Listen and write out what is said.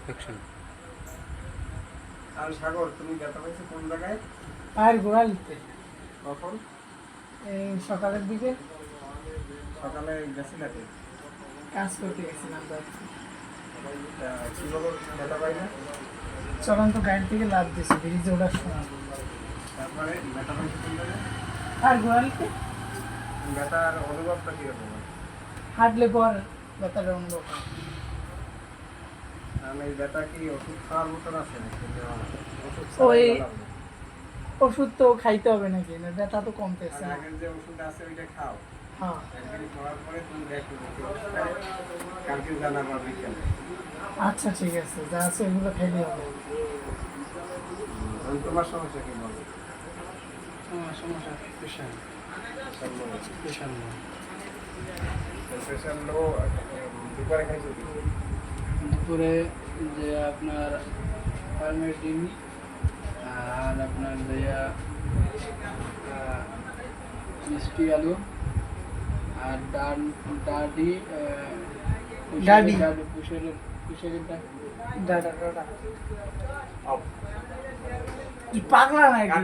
Action. আর সাগর, তুমি ব্যথা পাইছো কোন জায়গায়? পায়ের গোড়ালিতে। কখন? এই সকালের দিকে সকালে গেছিলে কি? কাজ করতে গেছিলাম যাচ্ছি। কি বলো, ব্যথা পাই না? চলন্ত গাড়ি থেকে লাফ দিয়েছি ব্রিজে ওঠার সময়। তারপরে ব্যথা পাইছো কোন জায়গায়? আর গোড়ালিতে ব্যথার অনুভবটা কিরকম হয়? হাঁটলে পর ব্যথাটা অনুভব হয়। আর এই ব্যথা কি ওষুধ খাওয়ার মতন আছে নাকি? ওষুধ ওই ছাড়াই ব্যথা হবে? ওষুধ তো খাইতে হবে নাকি, না ব্যথা তো কমতেছে আর না। আগের যে ওষুধ আছে ওইটা খাও। হ্যাঁ একদিন খাওয়ার পরে তুমি দেখো কি অবস্থা হয়। কালকে জানাবা বিকেলে। আচ্ছা ঠিক আছে, যা আছে এগুলো খাইলে হবে। তোমার সমস্যা কি বলো? আমার সমস্যা প্রেশার প্রেশার লো। দুপুরে খাইছো কি? দুপুরে যে আপনার ফার্মের ডিম আর আপনার দেয়া মিষ্টি আলু আর ডাডি ডাডি? পুষের দাদা দাদা তুই পাগলা নাকি?